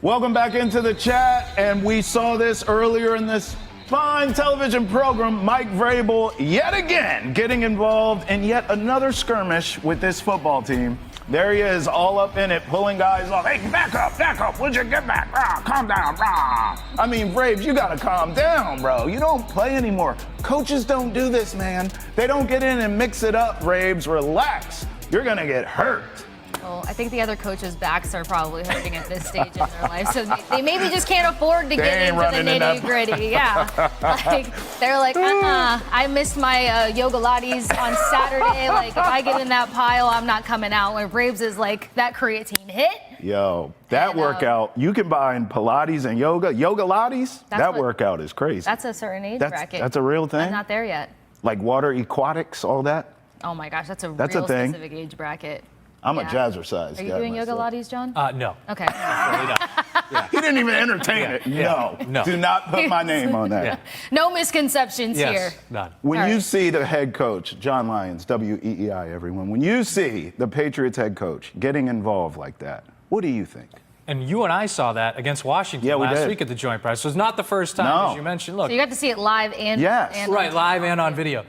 Welcome back into the chat, and we saw this earlier in this fine television program. Mike Vrabel, yet again, getting involved in yet another skirmish with this football team. There he is, all up in it, pulling guys off. Hey, back up, would you get back? Calm down, I mean, Vrabes, you gotta calm down, bro. You don't play anymore. Coaches don't do this, man. They don't get in and mix it up, Vrabes. Relax. You're gonna get hurt. Well, I think the other coaches' backs are probably hurting at this stage in their life, so they maybe just can't afford to get into the nitty-gritty. Yeah, like they're like, I missed my yoga lattes on Saturday. Like, if I get in that pile, I'm not coming out. Where Braves is like, that creatine hit. Yo, that workout, you can buy in Pilates and yoga lattes. That workout is crazy. That's a certain age bracket. That's a real thing? I'm not there yet. Like water aquatics, all that? Oh my gosh, that's a a thing. specific age bracket. I'm a jazzercise. Are you doing yoga lattes, John? No. Okay. He didn't even entertain it. No. Do not put my name on that. Yeah. No misconceptions here. None. When you see the head coach, Jon Lyons, WEEI, everyone, when you see the Patriots head coach getting involved like that, what do you think? And you and I saw that against Washington last week at the joint practice. So it's not the first time, as you mentioned. Look, so you got to see it live and live and on video.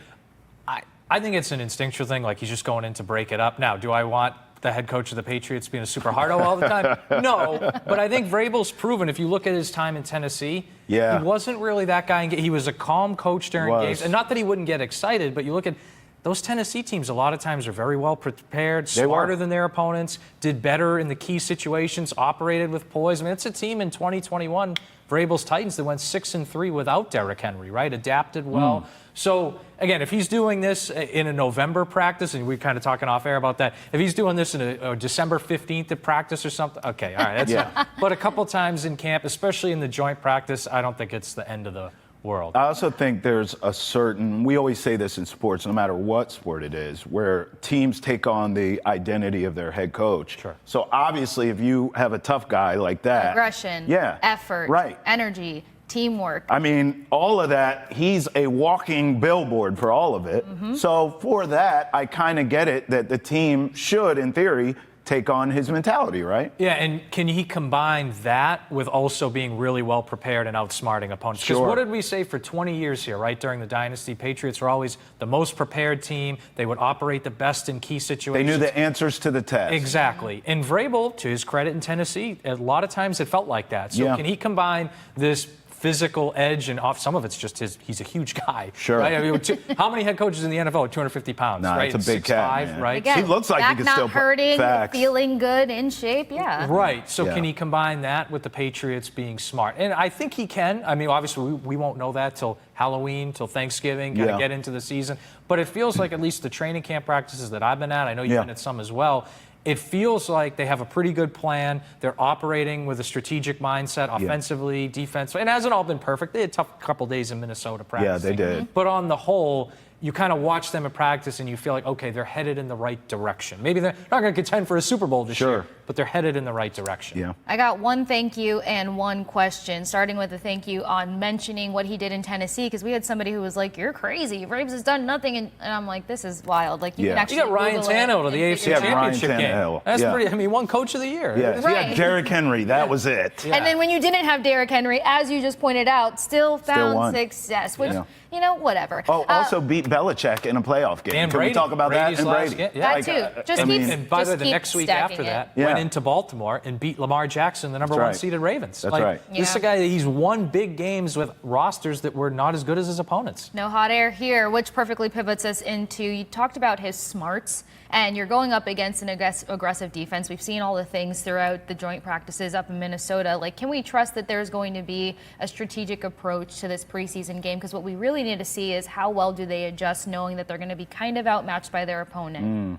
I think it's an instinctual thing, like he's just going in to break it up. Now, do I want the head coach of the Patriots being a super hardo all the time? No, but I think Vrabel's proven, if you look at his time in Tennessee, he wasn't really that guy. He was a calm coach during games. And not that he wouldn't get excited, but you look at those Tennessee teams, a lot of times are very well prepared, smarter than their opponents, did better in the key situations, operated with poise. I mean, it's a team in 2021, Vrabel's Titans, that went 6-3 without Derrick Henry, right? Adapted well. So, again, if he's doing this in a November practice, and we're kind of talking off air about that, if he's doing this in a December 15th at practice or something, okay, all right. That's But a couple times in camp, especially in the joint practice, I don't think it's the end of the world. I also think there's a certain, we always say this in sports, no matter what sport it is, where teams take on the identity of their head coach. Sure. So obviously if you have a tough guy like that. Aggression, effort, energy, teamwork. I mean, all of that, he's a walking billboard for all of it. So for that, I kind of get it that the team should, in theory, take on his mentality, right? Yeah, and can he combine that with also being really well prepared and outsmarting opponents? Because what did we say for 20 years here, right? During the dynasty, Patriots were always the most prepared team. They would operate the best in key situations. They knew the answers to the test. Exactly. And Vrabel, to his credit in Tennessee, a lot of times it felt like that. So can he combine this physical edge, and off some of it's just he's a huge guy. Sure. Right? I mean, how many head coaches in the NFL are 250 pounds? Nah, right? it's a big cat, man. Right? Again, he looks like he can still hurting, feeling good, in shape, Right. So can he combine that with the Patriots being smart? And I think he can. I mean, obviously, we won't know that till Halloween, till Thanksgiving, got to get into the season. But it feels like at least the training camp practices that I've been at, I know you've been at some as well, it feels like they have a pretty good plan. They're operating with a strategic mindset, offensively, defensively. And it hasn't all been perfect. They had a tough couple days in Minnesota practicing. Yeah, they did. But on the whole, you kind of watch them in practice and you feel like, okay, they're headed in the right direction. Maybe they're not going to contend for a Super Bowl this year, but they're headed in the right direction. Yeah. I got one thank you and one question, starting with a thank you on mentioning what he did in Tennessee, because we had somebody who was like, you're crazy. Braves has done nothing. And I'm like, this is wild. Like, you can actually You got Ryan Tannehill to the AFC Championship game. That's pretty, I mean, one coach of the year. Yeah, he had Derrick Henry. That was it. And then when you didn't have Derrick Henry, as you just pointed out, still found success, which, you know, whatever. Oh, also beat Belichick in a playoff game. And Can we talk about Brady's that? And Brady. That too. Just keep And by the way, the next week after that, went into Baltimore and beat Lamar Jackson, the number one seeded Ravens. That's right. This is a guy that he's won big games with rosters that were not as good as his opponents. No hot air here, which perfectly pivots us into, you talked about his smarts, and you're going up against an aggressive defense. We've seen all the things throughout the joint practices up in Minnesota. Like, can we trust that there's going to be a strategic approach to this preseason game? Because what we really need to see is how well do they adjust, knowing that they're going to be kind of outmatched by their opponent.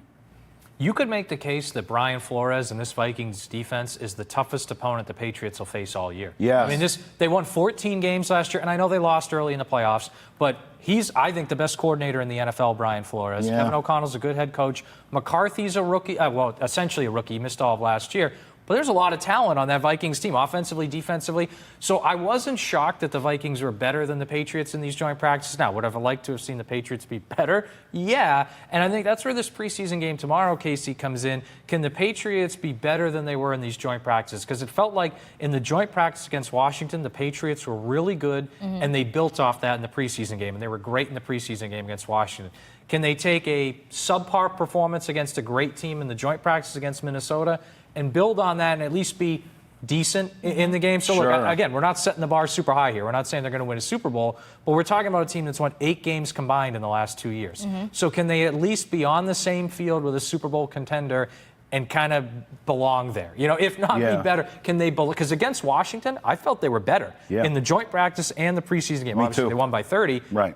You could make the case that Brian Flores and this Vikings defense is the toughest opponent the Patriots will face all year. Yes. I mean, they won 14 games last year, and I know they lost early in the playoffs, but he's, I think, the best coordinator in the NFL, Brian Flores. Kevin O'Connell's a good head coach. McCarthy's a rookie, well, essentially a rookie. He missed all of last year. but there's a lot of talent on that Vikings team, offensively, defensively. So I wasn't shocked that the Vikings were better than the Patriots in these joint practices. Now, would I have liked to have seen the Patriots be better? Yeah, and I think that's where this preseason game tomorrow, Kasey, comes in. Can the Patriots be better than they were in these joint practices? Because it felt like in the joint practice against Washington, the Patriots were really good, and they built off that in the preseason game, and they were great in the preseason game against Washington. Can they take a subpar performance against a great team in the joint practice against Minnesota and build on that and at least be decent in the game? So, Sure. look, again, we're not setting the bar super high here. We're not saying they're going to win a Super Bowl, but we're talking about a team that's won 8 games combined in the last 2 years. So can they at least be on the same field with a Super Bowl contender and kind of belong there? You know, if not be better, can they? Because against Washington, I felt they were better in the joint practice and the preseason game. Obviously, they won by 30. Right.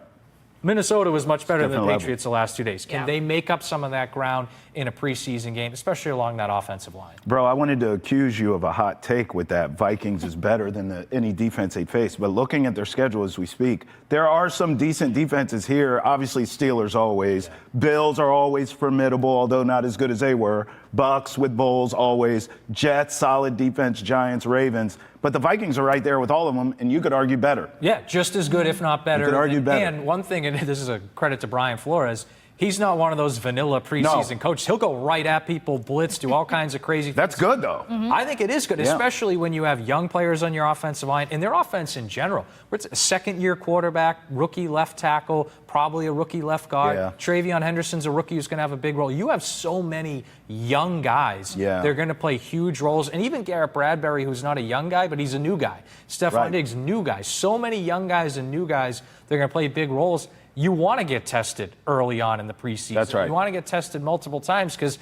Minnesota was much better than the Different Patriots the last 2 days. Can they make up some of that ground in a preseason game, especially along that offensive line? Bro, I wanted to accuse you of a hot take with that. Vikings is better than any defense they face. But looking at their schedule as we speak, there are some decent defenses here. Obviously, Steelers always. Bills are always formidable, although not as good as they were. Bucks with Bulls always. Jets, solid defense. Giants, Ravens. But the Vikings are right there with all of them, and you could argue better. Yeah, just as good, if not better. You could argue better. And one thing, and this is a credit to Brian Flores, he's not one of those vanilla preseason coaches. He'll go right at people, blitz, do all kinds of crazy things. That's good, though. I think it is good, especially when you have young players on your offensive line and their offense in general. It's a second-year quarterback, rookie left tackle, probably a rookie left guard. Travion Henderson's a rookie who's going to have a big role. You have so many young guys. They're going to play huge roles. And even Garrett Bradbury, who's not a young guy, but he's a new guy. Stephon Diggs, new guy. So many young guys and new guys, they're going to play big roles. You want to get tested early on in the preseason. That's right. You want to get tested multiple times because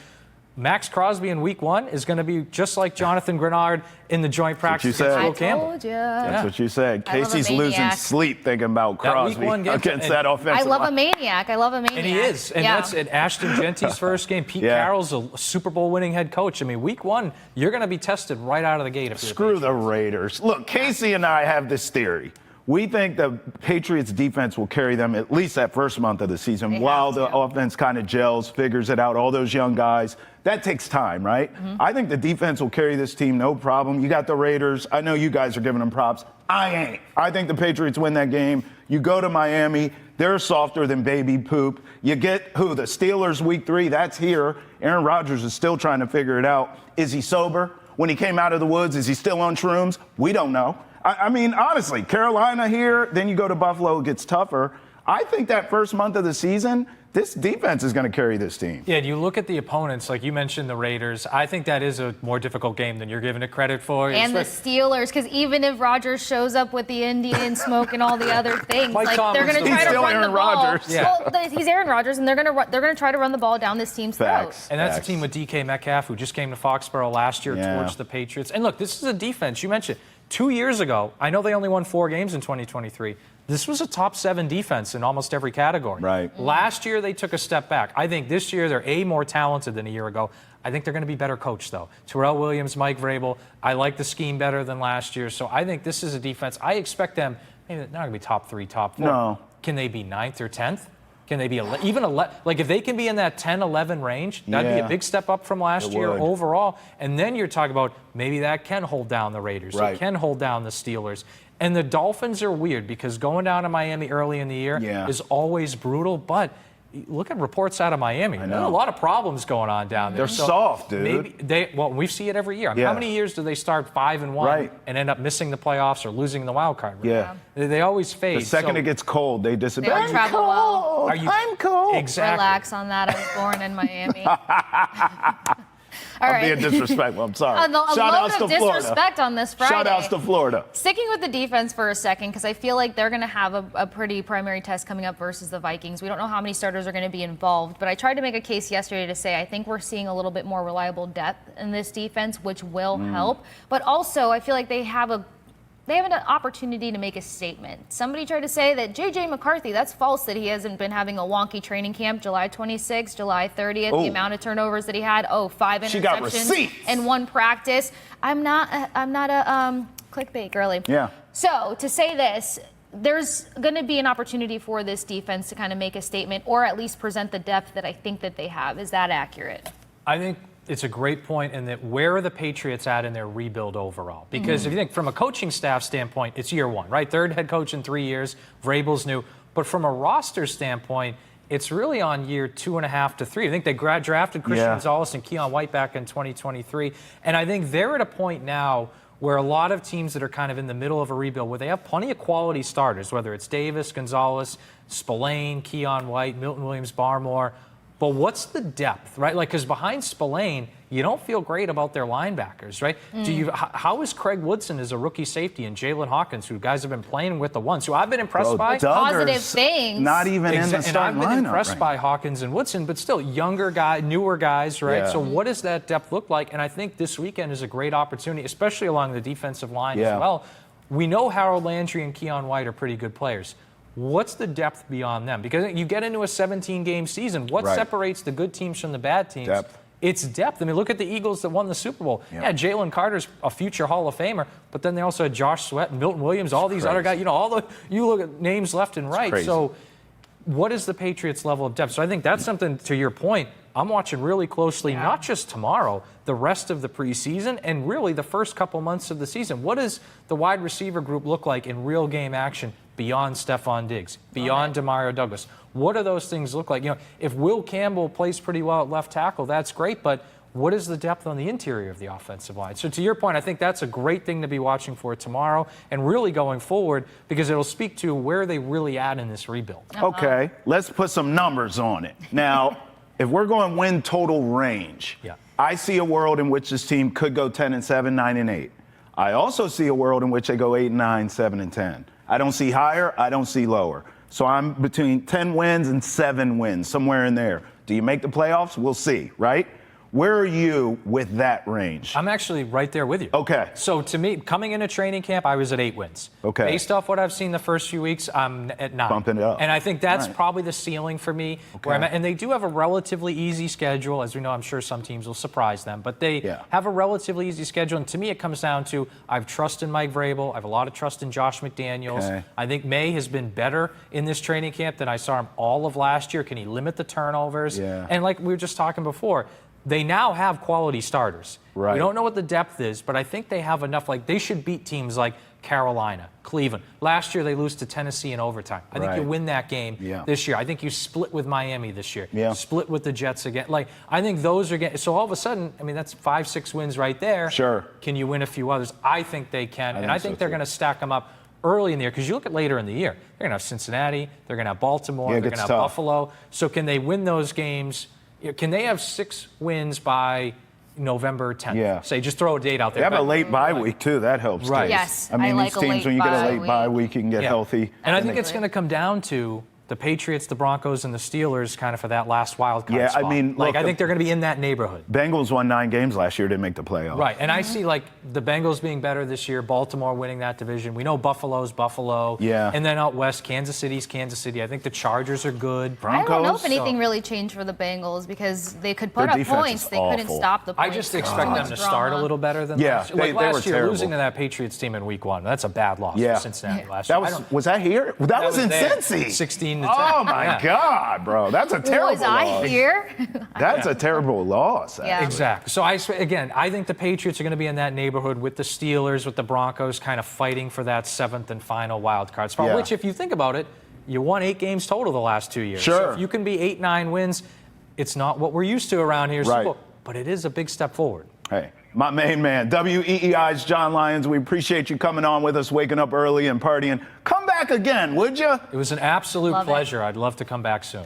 Max Crosby in week 1 is going to be just like Jonathan Grenard in the joint practice against Will Campbell. Told you. That's what you said. I love a Casey's losing maniac. sleep thinking about Crosby week 1 against that offensive I love a line. maniac. I love a maniac. And he is. And that's at Ashton Genty's first game. Pete Carroll's a Super Bowl winning head coach. I mean, week 1, you're going to be tested right out of the gate. If Screw the Raiders. Look, Kasey and I have this theory. We think the Patriots defense will carry them at least that first month of the season while the offense kind of gels, figures it out, all those young guys. That takes time, right? I think the defense will carry this team, no problem. You got the Raiders. I know you guys are giving them props. I ain't. I think the Patriots win that game. You go to Miami. They're softer than baby poop. You get who? The Steelers week 3. That's here. Aaron Rodgers is still trying to figure it out. Is he sober? When he came out of the woods, is he still on shrooms? We don't know. I mean, honestly, Carolina here, then you go to Buffalo, it gets tougher. I think that first month of the season, this defense is going to carry this team. Yeah, you look at the opponents, like you mentioned the Raiders. I think that is a more difficult game than you're giving it credit for. And the Steelers, because even if Rodgers shows up with the Indian smoke and all the other things, Mike like they're going to try to run Aaron the ball. Rodgers. Well, he's Aaron Rodgers, and they're going to try to run the ball down this team's throats. And that's a team with DK Metcalf, who just came to Foxborough last year towards the Patriots. And look, this is a defense. You mentioned 2 years ago, I know they only won 4 games in 2023. This was a top 7 defense in almost every category. Right. Last year, they took a step back. I think this year, they're more talented than a year ago. I think they're going to be better coached, though. Terrell Williams, Mike Vrabel, I like the scheme better than last year. So I think this is a defense. I expect them, maybe they're not going to be top 3, top 4. No. Can they be 9th or 10th? Can they be like if they can be in that 10-11 range, that'd be a big step up from last year overall. And then you're talking about maybe that can hold down the Raiders. It can hold down the Steelers. And the Dolphins are weird because going down to Miami early in the year is always brutal. But look at reports out of Miami. There's a lot of problems going on down there. They're soft, dude. Maybe we see it every year. I mean, how many years do they start 5-1 and end up missing the playoffs or losing the wild card? They always fade. The second it gets cold, they disappear. They don't travel well. I'm cold. Exactly. Relax on that. I was born in Miami. All I'm right. being disrespectful. I'm sorry. A Shout load outs of to Florida. disrespect on this Friday. Shout outs to Florida. Sticking with the defense for a second, because I feel like they're going to have a pretty primary test coming up versus the Vikings. We don't know how many starters are going to be involved, but I tried to make a case yesterday to say I think we're seeing a little bit more reliable depth in this defense, which will help. But also, I feel like they have an opportunity to make a statement. Somebody tried to say that J.J. McCarthy, that's false that he hasn't been having a wonky training camp. July 26th, July 30th, the amount of turnovers that he had. 5 interceptions in one practice. I'm not a clickbait girly. Yeah. So to say this, there's going to be an opportunity for this defense to kind of make a statement or at least present the depth that I think that they have. Is that accurate? I think it's a great point in that where are the Patriots at in their rebuild overall? Because if you think from a coaching staff standpoint, it's year one, right? Third head coach in 3 years, Vrabel's new. But from a roster standpoint, it's really on year 2.5 to 3. I think they drafted Christian Gonzalez and Keon White back in 2023. And I think they're at a point now where a lot of teams that are kind of in the middle of a rebuild, where they have plenty of quality starters, whether it's Davis, Gonzalez, Spillane, Keon White, Milton Williams, Barmore. But what's the depth, right? Like, because behind Spillane, you don't feel great about their linebackers, right? How is Craig Woodson as a rookie safety and Jalen Hawkins, who guys have been playing with the ones who I've been impressed by? Positive things. Not even in the starting lineup. And I've been impressed by Hawkins and Woodson, but still younger guys, newer guys, right? Yeah. So what does that depth look like? And I think this weekend is a great opportunity, especially along the defensive line as well. We know Harold Landry and Keon White are pretty good players. What's the depth beyond them? Because you get into a 17-game season. What separates the good teams from the bad teams? Depth. It's depth. I mean, look at the Eagles that won the Super Bowl. Yeah, Jalen Carter's a future Hall of Famer, but then they also had Josh Sweat and Milton Williams, all these other guys. You know, you look at names left and right. So what is the Patriots' level of depth? So I think that's something, to your point, I'm watching really closely, not just tomorrow, the rest of the preseason, and really the first couple months of the season. What does the wide receiver group look like in real game action beyond Stephon Diggs, beyond Demario Douglas? What do those things look like? You know, if Will Campbell plays pretty well at left tackle, that's great, but what is the depth on the interior of the offensive line? So to your point, I think that's a great thing to be watching for tomorrow and really going forward, because it'll speak to where they really at in this rebuild. Okay, let's put some numbers on it. Now, if we're going win total range, I see a world in which this team could go 10-7, 9-8. I also see a world in which they go 8-9, 7-10. I don't see higher, I don't see lower. So I'm between 10 wins and 7 wins, somewhere in there. Do you make the playoffs? We'll see, right? Where are you with that range? I'm actually right there with you. Okay. So to me, coming into training camp, I was at 8 wins. Okay. Based off what I've seen the first few weeks, I'm at 9. Bumping it up. And I think that's probably the ceiling for me. Where I'm at. And they do have a relatively easy schedule. As we know, I'm sure some teams will surprise them. But they have a relatively easy schedule. And to me, it comes down to I have trust in Mike Vrabel. I have a lot of trust in Josh McDaniels. I think May has been better in this training camp than I saw him all of last year. Can he limit the turnovers? And like we were just talking before, they now have quality starters. We don't know what the depth is, but I think they have enough. Like, they should beat teams like Carolina, Cleveland. Last year, they lose to Tennessee in overtime. I think you win that game this year. I think you split with Miami this year. Split with the Jets again. Like, I think those are getting. So all of a sudden, I mean, that's 5-6 wins right there. Can you win a few others? I think they can. And I think they're going to stack them up early in the year, because you look at later in the year, they're going to have Cincinnati, they're going to have Baltimore, they're going to have Buffalo. So can they win those games? Can they have 6 wins by November 10th? Say, just throw a date out there. They have a late bye week, too. That helps, too. Yes, I mean, like these teams, when you get a late bye week, you can get healthy. And I think it's going to come down to the Patriots, the Broncos, and the Steelers kind of for that last wild card spot. I mean, like, I think they're going to be in that neighborhood. Bengals won 9 games last year, didn't make the playoffs. Right, and I see, like, the Bengals being better this year, Baltimore winning that division. We know Buffalo's Buffalo. And then out west, Kansas City's Kansas City. I think the Chargers are good. Broncos, I don't know if anything really changed for the Bengals, because they could put up points. They couldn't stop the points. I just expect them to start a little better than last year. Like last year, losing to that Patriots team in week 1, that's a bad loss for Cincinnati last year. Was that here? That was in Cincy. 16-10. Oh, my God, bro. That's a terrible loss. Was I here? That's a terrible loss. Exactly. So, I think the Patriots are going to be in that neighborhood with the Steelers, with the Broncos, kind of fighting for that 7th and final wild card spot, which, if you think about it, you won 8 games total the last 2 years. So if you can be 8-9 wins, it's not what we're used to around here, but it is a big step forward. Hey, my main man, WEEI's Jon Lyons. We appreciate you coming on with us, waking up early and partying. Come back again, would you? It was an absolute pleasure. I'd love to come back soon.